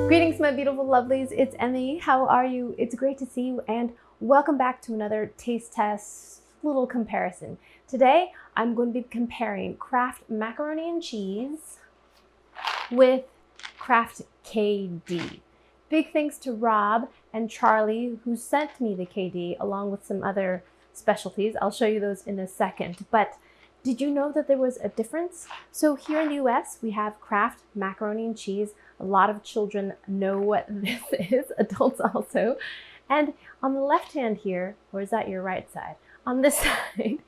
Greetings, my beautiful lovelies. It's Emmy. How are you? It's great to see you, and welcome back to another taste test little comparison. Today, I'm going to be comparing Kraft macaroni and cheese with Kraft KD. Big thanks to Rob and Charlie who sent me the KD along with some other specialties. I'll show you those in a second. But did you know that there was a difference? So here in the US, we have Kraft macaroni and cheese. A lot of children know what this is, adults also. And on the left hand here, or is that your right side? On this side,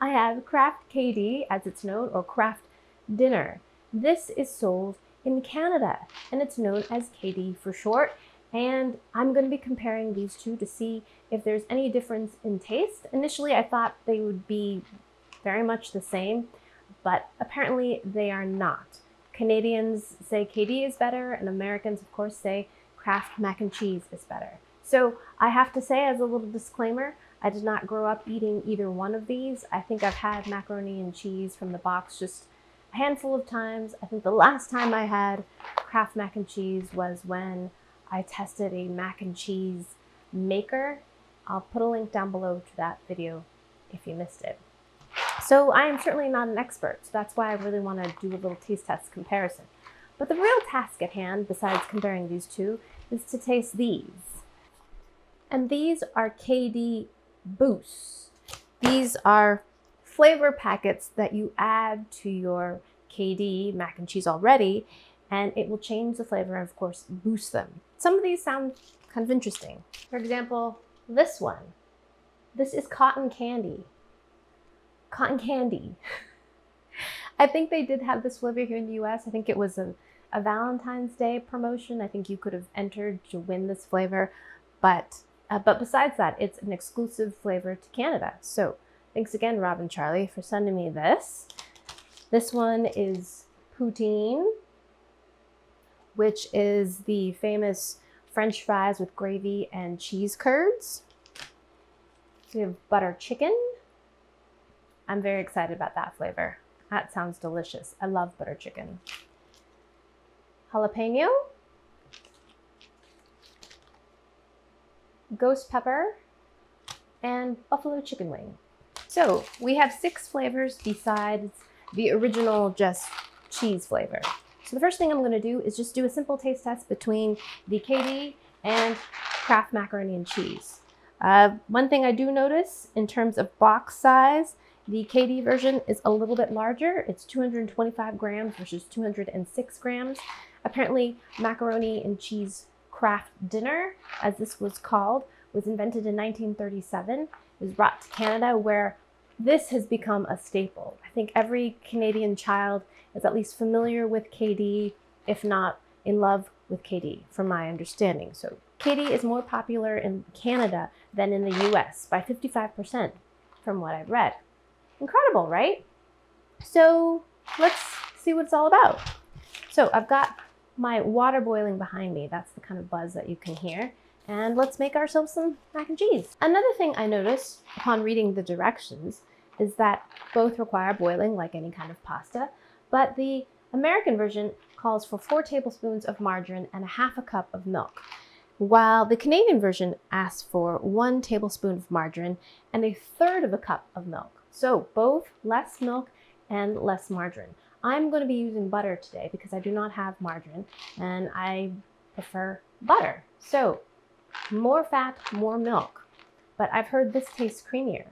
I have Kraft KD, as it's known, or Kraft Dinner. This is sold in Canada, and it's known as KD for short. And I'm going to be comparing these two to see if there's any difference in taste. Initially, I thought they would be very much the same, but apparently they are not. Canadians say KD is better, and Americans, of course, say Kraft mac and cheese is better. So I have to say, as a little disclaimer, I did not grow up eating either one of these. I think I've had macaroni and cheese from the box just a handful of times. I think the last time I had Kraft mac and cheese was when I tested a mac and cheese maker. I'll put a link down below to that video if you missed it. So I am certainly not an expert, so that's why I really want to do a little taste test comparison. But the real task at hand, besides comparing these two, is to taste these. And these are KD Boosts. These are flavor packets that you add to your KD mac and cheese already, and it will change the flavor and, of course, boost them. Some of these sound kind of interesting. For example, this one. This is cotton candy. Cotton candy. I think they did have this flavor here in the US. I think it was a Valentine's Day promotion. I think you could have entered to win this flavor, but besides that, it's an exclusive flavor to Canada. So thanks again, Rob and Charlie, for sending me this. This one is Poutine, which is the famous French fries with gravy and cheese curds. We have butter chicken. I'm very excited about that flavor. That sounds delicious. I love butter chicken. Jalapeno. Ghost pepper. And buffalo chicken wing. So we have 6 flavors besides the original just cheese flavor. So the first thing I'm going to do is just do a simple taste test between the KD and Kraft macaroni and cheese. One thing I do notice in terms of box size, the KD version is a little bit larger. It's 225 grams versus 206 grams. Apparently, macaroni and cheese Kraft Dinner, as this was called, was invented in 1937. It was brought to Canada, where this has become a staple. I think every Canadian child is at least familiar with KD, if not in love with KD, from my understanding. So KD is more popular in Canada than in the US by 55%, from what I've read. Incredible, right? So let's see what it's all about. So I've got my water boiling behind me. That's the kind of buzz that you can hear. And let's make ourselves some mac and cheese. Another thing I noticed upon reading the directions is that both require boiling like any kind of pasta, but the American version calls for 4 tablespoons of margarine and 1/2 cup of milk, while the Canadian version asks for 1 tablespoon of margarine and 1/3 cup of milk. So both less milk and less margarine. I'm going to be using butter today because I do not have margarine and I prefer butter. So more fat, more milk. But I've heard this tastes creamier.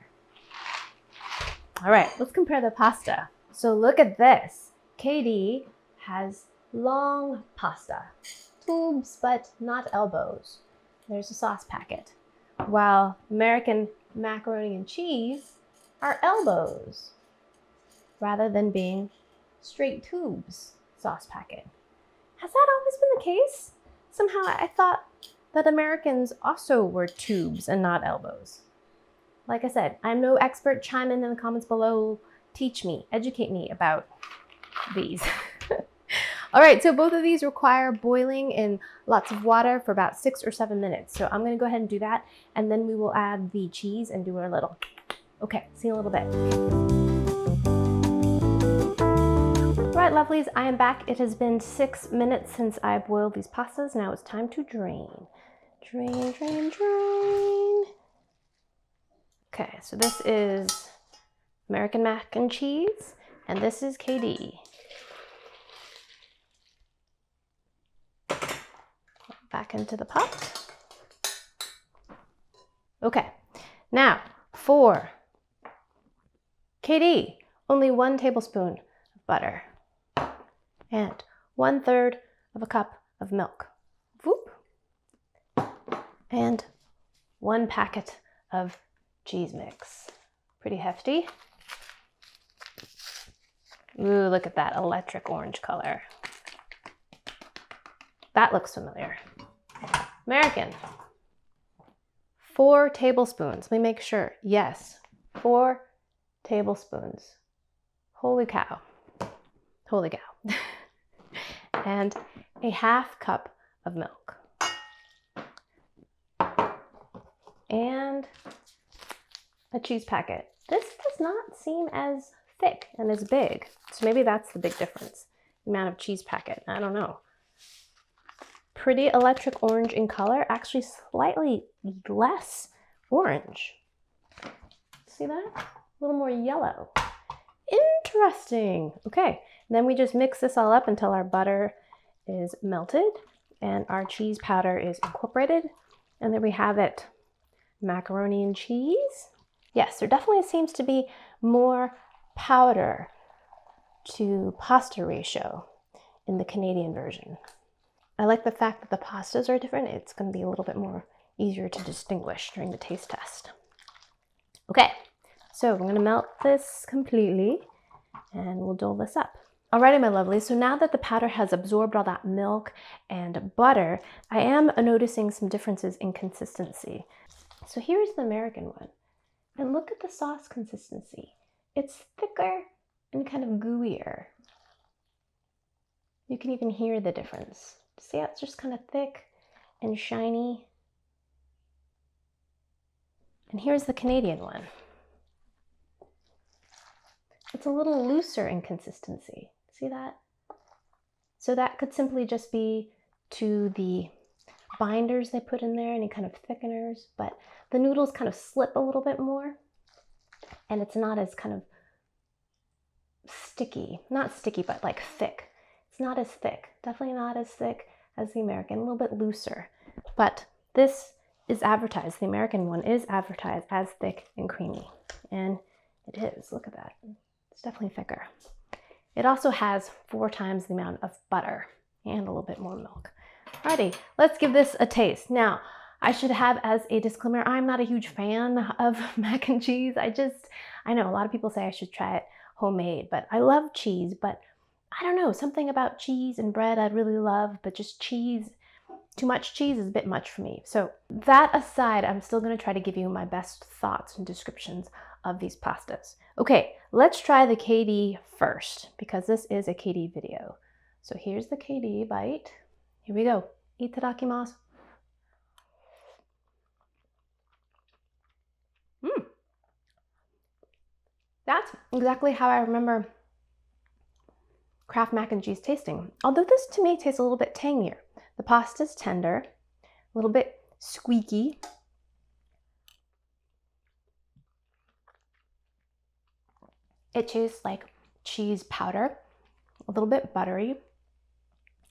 All right, let's compare the pasta. So look at this. KD has long pasta. Tubes, but not elbows. There's a sauce packet. While American macaroni and cheese are elbows, rather than being straight tubes sauce packet. Has that always been the case? Somehow I thought that Americans also were tubes and not elbows. Like I said, I'm no expert. Chime in the comments below. Teach me, educate me about these. All right, so both of these require boiling in lots of water for about 6 or 7 minutes. So I'm gonna go ahead and do that, and then we will add the cheese and do our little. Okay, see you in a little bit. All right, lovelies, I am back. It has been 6 minutes since I boiled these pastas. Now it's time to drain. Drain, drain, drain. Okay, so this is American mac and cheese, and this is KD. Back into the pot. Okay, now for KD, only 1 tablespoon of butter and 1/3 of a cup of milk. Whoop. And 1 packet of cheese mix. Pretty hefty. Ooh, look at that electric orange color. That looks familiar. American. 4 tablespoons. Let me make sure. Yes, 4 tablespoons. Holy cow. Holy cow. And a 1/2 cup of milk. And a cheese packet. This does not seem as thick and as big. So maybe that's the big difference. The amount of cheese packet. I don't know. Pretty electric orange in color. Actually slightly less orange. See that? A little more yellow. Interesting. Okay. And then we just mix this all up until our butter is melted and our cheese powder is incorporated. And there we have it. Macaroni and cheese. Yes, there definitely seems to be more powder to pasta ratio in the Canadian version. I like the fact that the pastas are different. It's going to be a little bit more easier to distinguish during the taste test. Okay, so I'm going to melt this completely and we'll dole this up. Alrighty, my lovely. So now that the powder has absorbed all that milk and butter, I am noticing some differences in consistency. So here's the American one. And look at the sauce consistency. It's thicker and kind of gooier. You can even hear the difference. See how it's just kind of thick and shiny? And here's the Canadian one. It's a little looser in consistency. See that? So that could simply just be to the binders they put in there, any kind of thickeners, but the noodles kind of slip a little bit more and it's not as kind of sticky, not sticky, but like thick. It's not as thick, definitely not as thick as the American, a little bit looser, but this is advertised, the American one is advertised as thick and creamy, and it is, look at that, it's definitely thicker. It also has 4 times the amount of butter and a little bit more milk. Alrighty, let's give this a taste. Now, I should have as a disclaimer, I'm not a huge fan of mac and cheese. I know a lot of people say I should try it homemade, but I love cheese, but I don't know, something about cheese and bread I really love, but just cheese, too much cheese is a bit much for me. So that aside, I'm still gonna try to give you my best thoughts and descriptions of these pastas. Okay, let's try the KD first, because this is a KD video. So here's the KD bite. Here we go. Itadakimasu. That's exactly how I remember Kraft mac and cheese tasting. Although this to me tastes a little bit tangier. The pasta's tender, a little bit squeaky. It tastes like cheese powder, a little bit buttery,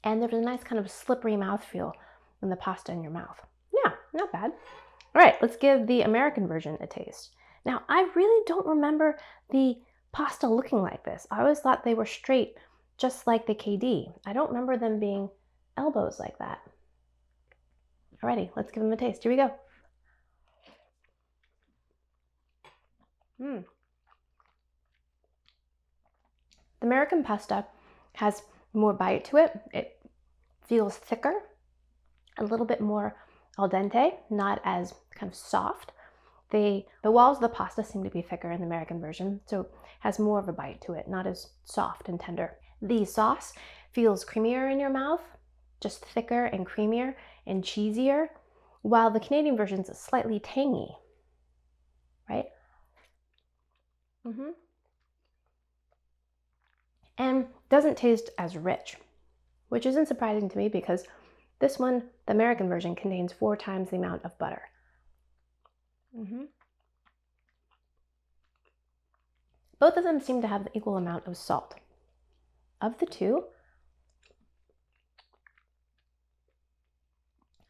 and there's a nice kind of slippery mouthfeel in the pasta in your mouth. Yeah, not bad. All right, let's give the American version a taste. Now, I really don't remember the pasta looking like this. I always thought they were straight, just like the KD. I don't remember them being elbows like that. Alrighty, let's give them a taste. Here we go. The American pasta has more bite to it. It feels thicker, a little bit more al dente, not as kind of soft. The walls of the pasta seem to be thicker in the American version, so it has more of a bite to it, not as soft and tender. The sauce feels creamier in your mouth, just thicker and creamier and cheesier, while the Canadian version is slightly tangy, right? and doesn't taste as rich, which isn't surprising to me because this one, the American version, contains 4 times the amount of butter. Both of them seem to have the equal amount of salt. Of the two,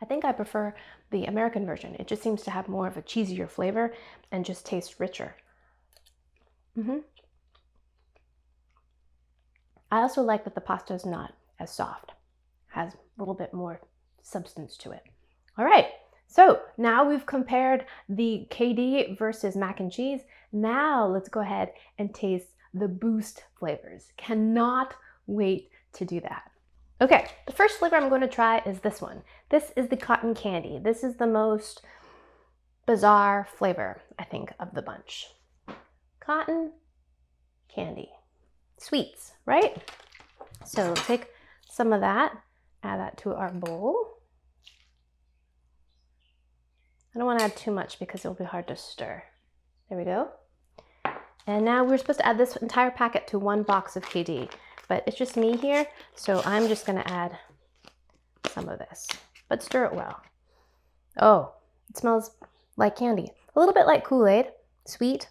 I think I prefer the American version. It just seems to have more of a cheesier flavor and just tastes richer. I also like that the pasta is not as soft, has a little bit more substance to it. All right, so now we've compared the KD versus mac and cheese. Now let's go ahead and taste the Boost flavors. Cannot wait to do that. Okay, the first flavor I'm going to try is this one. This is the cotton candy. This is the most bizarre flavor, I think, of the bunch. Cotton candy. Sweets, right? So take some of that, add that to our bowl. I don't want to add too much because it will be hard to stir. There we go. And now we're supposed to add this entire packet to 1 box of KD, but it's just me here, so I'm just going to add some of this, but stir it well. Oh, it smells like candy. A little bit like Kool-Aid, sweet.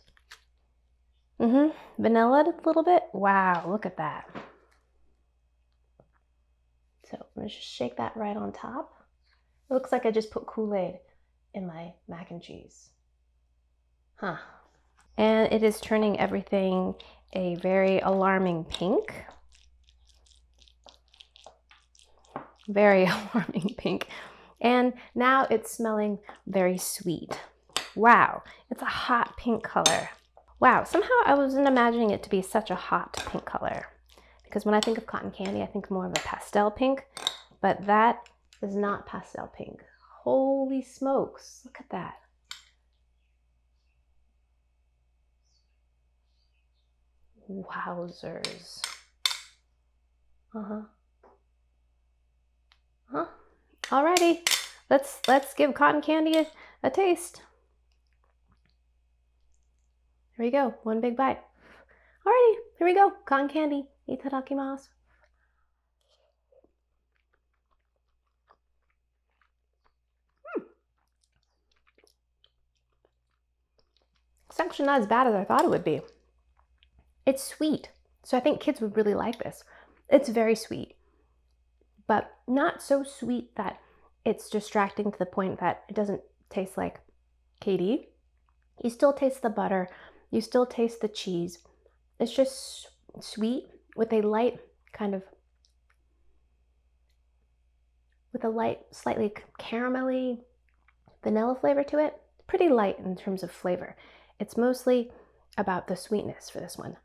Vanilla a little bit. Wow, look at that. So I'm going to just shake that right on top. It looks like I just put Kool-Aid in my mac and cheese. Huh. And it is turning everything a very alarming pink. Very alarming pink. And now it's smelling very sweet. Wow, it's a hot pink color. Wow, somehow I wasn't imagining it to be such a hot pink color. Because when I think of cotton candy, I think more of a pastel pink, but that is not pastel pink. Holy smokes, look at that. Wowzers. Alrighty, let's give cotton candy a taste. Here we go, 1 big bite. Alrighty, here we go, cotton candy. Itadakimasu. It's actually not as bad as I thought it would be. It's sweet, so I think kids would really like this. It's very sweet, but not so sweet that it's distracting to the point that it doesn't taste like KD. You still taste the butter, you still taste the cheese. It's just sweet with a light slightly caramelly vanilla flavor to it. Pretty light in terms of flavor. It's mostly about the sweetness for this one.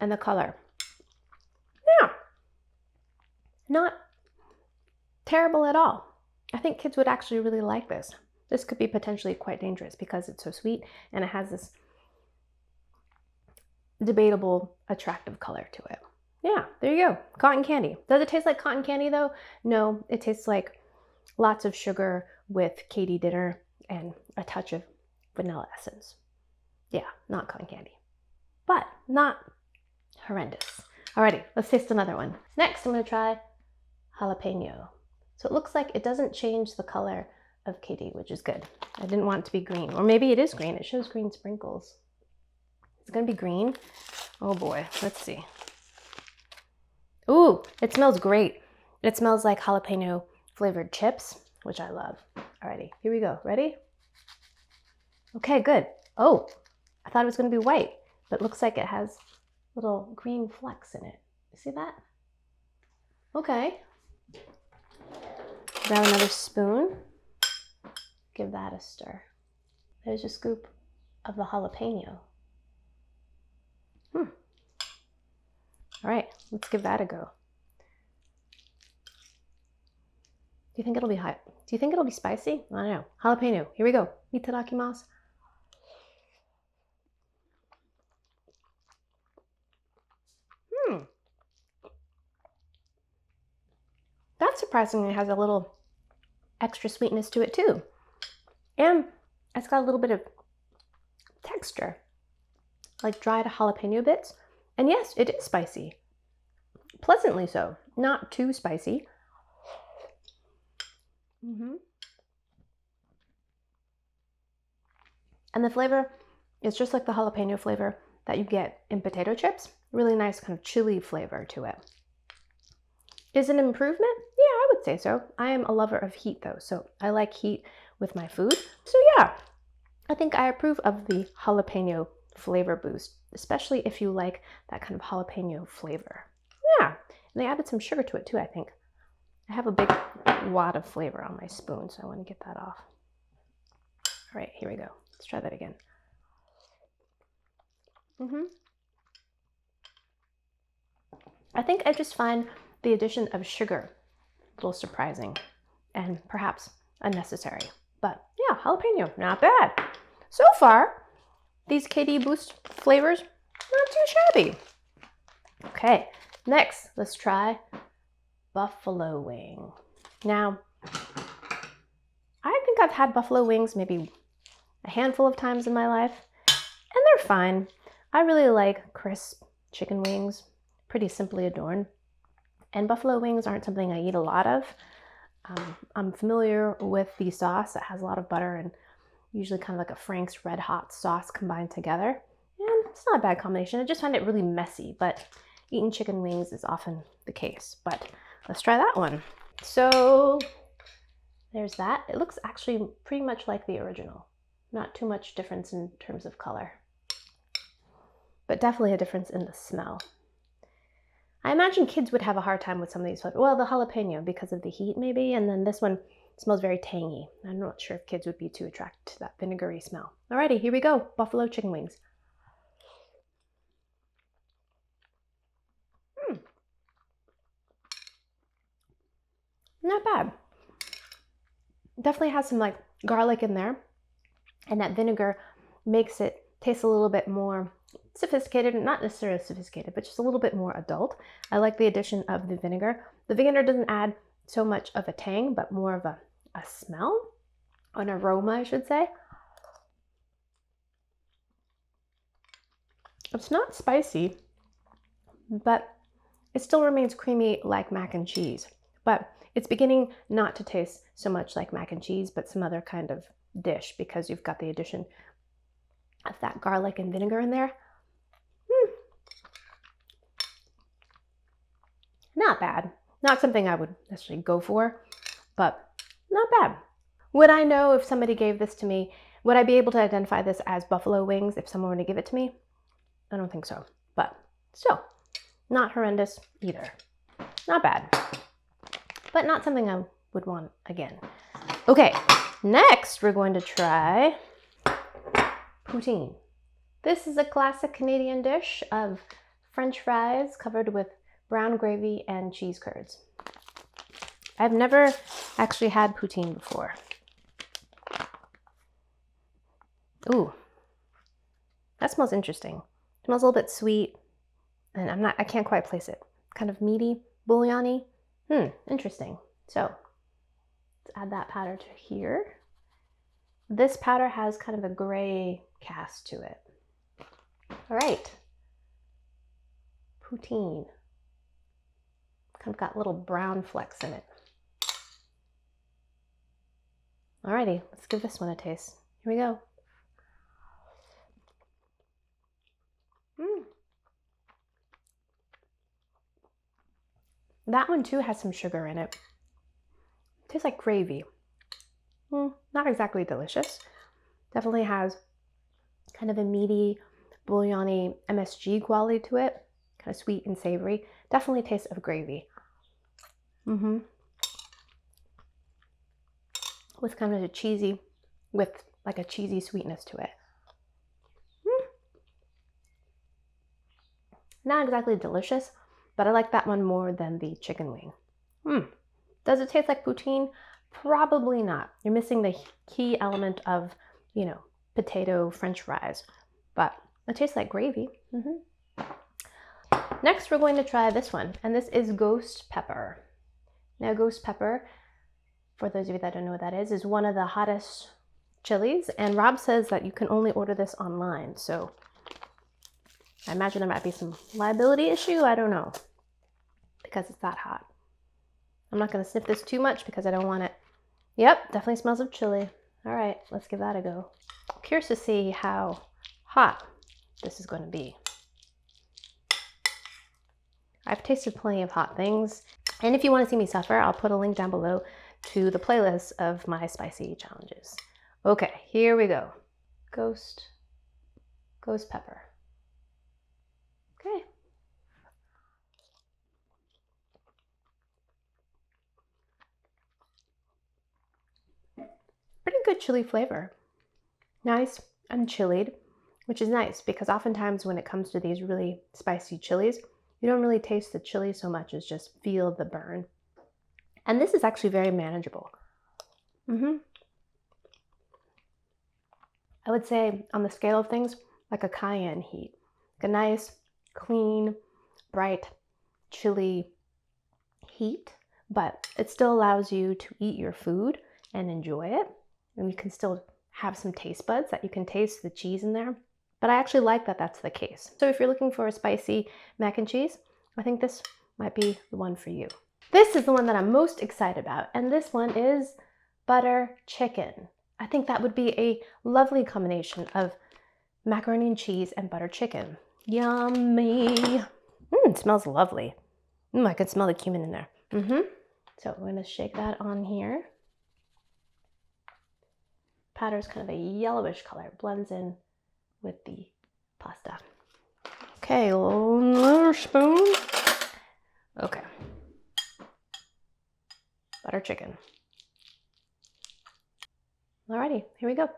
And the color. Yeah. Not terrible at all. I think kids would actually really like this. This could be potentially quite dangerous because it's so sweet and it has this debatable, attractive color to it. Yeah, there you go. Cotton candy. Does it taste like cotton candy though? No, it tastes like lots of sugar with KD dinner and a touch of vanilla essence. Yeah, not cotton candy, but not horrendous. Alrighty, let's taste another one. Next, I'm gonna try jalapeno. So it looks like it doesn't change the color of KD, which is good. I didn't want it to be green, or maybe it is green. It shows green sprinkles. It's gonna be green. Oh boy, let's see. Ooh, it smells great. It smells like jalapeno flavored chips, which I love. Alrighty, here we go. Ready? Okay, good. Oh, I thought it was gonna be white, but it looks like it has little green flecks in it. You see that? Okay. Grab another spoon. Give that a stir. There's a scoop of the jalapeno. All right, let's give that a go. Do you think it'll be hot? Do you think it'll be spicy? I don't know. Jalapeno, here we go. Itadakimasu. That surprisingly has a little extra sweetness to it too. And it's got a little bit of texture. like dried jalapeno bits. And yes, it is spicy. Pleasantly so, not too spicy. And the flavor is just like the jalapeno flavor that you get in potato chips. Really nice kind of chili flavor to it. Is it an improvement? Yeah, I would say so. I am a lover of heat though, so I like heat with my food. So yeah, I think I approve of the jalapeno flavor boost, especially if you like that kind of jalapeno flavor. Yeah, and they added some sugar to it too, I think. I have a big wad of flavor on my spoon, so I want to get that off. All right, here we go. Let's try that again. I think I just find the addition of sugar a little surprising and perhaps unnecessary. But yeah, jalapeno, not bad. So far, these KD Boost flavors, not too shabby. Okay, next, let's try buffalo wing. Now, I think I've had buffalo wings maybe a handful of times in my life, and they're fine. I really like crisp chicken wings, pretty simply adorned. And buffalo wings aren't something I eat a lot of. I'm familiar with the sauce. It has a lot of butter and usually kind of like a Frank's Red Hot sauce combined together. And it's not a bad combination. I just find it really messy, but eating chicken wings is often the case. But let's try that one. So there's that. It looks actually pretty much like the original. Not too much difference in terms of color, but definitely a difference in the smell. I imagine kids would have a hard time with some of these flavors. Well, the jalapeno because of the heat maybe, and then this one smells very tangy. I'm not sure if kids would be too attracted to that vinegary smell. Alrighty, here we go. Buffalo chicken wings. Not bad. Definitely has some like garlic in there, and that vinegar makes it taste a little bit more sophisticated, not necessarily sophisticated, but just a little bit more adult. I like the addition of the vinegar. The vinegar doesn't add so much of a tang, but more of a smell, an aroma, I should say. It's not spicy, but it still remains creamy like mac and cheese. But it's beginning not to taste so much like mac and cheese, but some other kind of dish because you've got the addition of that garlic and vinegar in there. Not bad. Not something I would necessarily go for, but not bad. Would I know if somebody gave this to me? Would I be able to identify this as buffalo wings if someone were to give it to me? I don't think so, but still, not horrendous either. Not bad, but not something I would want again. Okay, next we're going to try poutine. This is a classic Canadian dish of French fries covered with brown gravy and cheese curds. I've never actually had poutine before. Ooh, that smells interesting. It smells a little bit sweet, and I can't quite place it. Kind of meaty, bouillon-y. Interesting. So let's add that powder to here. This powder has kind of a gray cast to it. All right, poutine. Kind of got little brown flecks in it. Alrighty, let's give this one a taste. Here we go. That one too has some sugar in it. Tastes like gravy. Not exactly delicious. Definitely has kind of a meaty, bouillon-y MSG quality to it. Kind of sweet and savory. Definitely tastes of gravy. With kind of a cheesy, with like a cheesy sweetness to it. Not exactly delicious, but I like that one more than the chicken wing. Does it taste like poutine? Probably not. You're missing the key element of, you know, potato French fries, but it tastes like gravy. Next, we're going to try this one, and this is ghost pepper. Now, ghost pepper, for those of you that don't know what that is one of the hottest chilies, and Rob says that you can only order this online, so I imagine there might be some liability issue. I don't know, because it's that hot. I'm not going to sniff this too much because I don't want it. Yep, definitely smells of chili. All right, let's give that a go. I'm curious to see how hot this is going to be. I've tasted plenty of hot things, and if you want to see me suffer, I'll put a link down below to the playlist of my spicy challenges. Okay, here we go. Ghost pepper. Okay. Pretty good chili flavor. Nice and chilied, which is nice because oftentimes when it comes to these really spicy chilies, you don't really taste the chili so much as just feel the burn. And this is actually very manageable. I would say on the scale of things, like a cayenne heat. Like a nice, clean, bright, chili heat, but it still allows you to eat your food and enjoy it. And you can still have some taste buds that you can taste the cheese in there. But I actually like that that's the case. So if you're looking for a spicy mac and cheese, I think this might be the one for you. This is the one that I'm most excited about, and this one is butter chicken. I think that would be a lovely combination of macaroni and cheese and butter chicken. Yummy. It smells lovely. I can smell the cumin in there. So we're gonna shake that on here. Powder's kind of a yellowish color. It blends in with the pasta. Okay, another spoon. Okay. Butter chicken. Alrighty, here we go.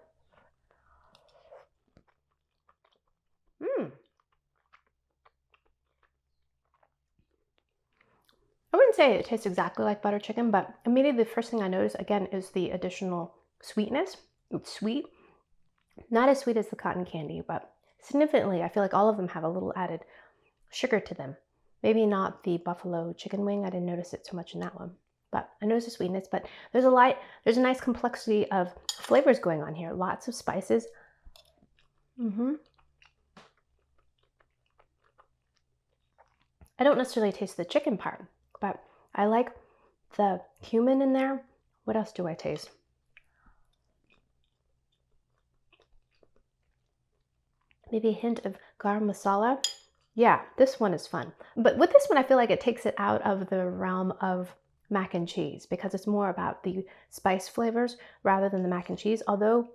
I wouldn't say it tastes exactly like butter chicken, but immediately the first thing I notice again is the additional sweetness. It's sweet. Not as sweet as the cotton candy, but significantly, I feel like all of them have a little added sugar to them. Maybe not the buffalo chicken wing. I didn't notice it so much in that one, but I noticed the sweetness. But there's a nice complexity of flavors going on here. Lots of spices. I don't necessarily taste the chicken part, but I like the cumin in there. What else do I taste? Maybe a hint of garam masala. Yeah, this one is fun. But with this one, I feel like it takes it out of the realm of mac and cheese because it's more about the spice flavors rather than the mac and cheese. Although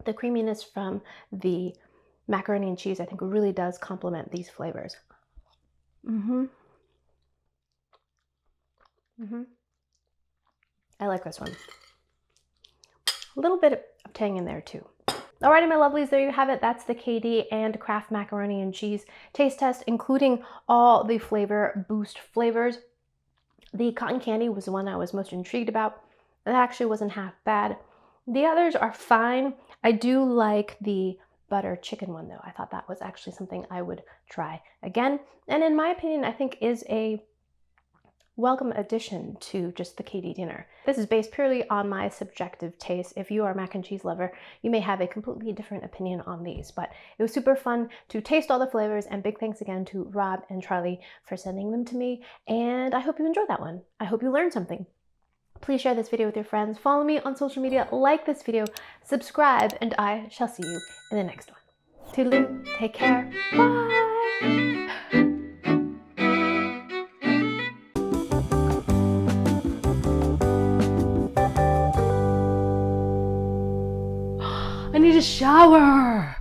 the creaminess from the macaroni and cheese, I think, really does complement these flavors. I like this one. A little bit of tang in there too. Alrighty, my lovelies, there you have it. That's the KD and Kraft macaroni and cheese taste test, including all the Flavour Boost flavors. The cotton candy was the one I was most intrigued about. That actually wasn't half bad. The others are fine. I do like the butter chicken one though. I thought that was actually something I would try again. And in my opinion, I think is a welcome addition to just the KD dinner. This is based purely on my subjective taste. If you are a mac and cheese lover, you may have a completely different opinion on these, but it was super fun to taste all the flavors, and big thanks again to Rob and Charlie for sending them to me, and I hope you enjoyed that one. I hope you learned something. Please share this video with your friends, follow me on social media, like this video, subscribe, and I shall see you in the next one. Toodaloo, take care, bye! I need a shower.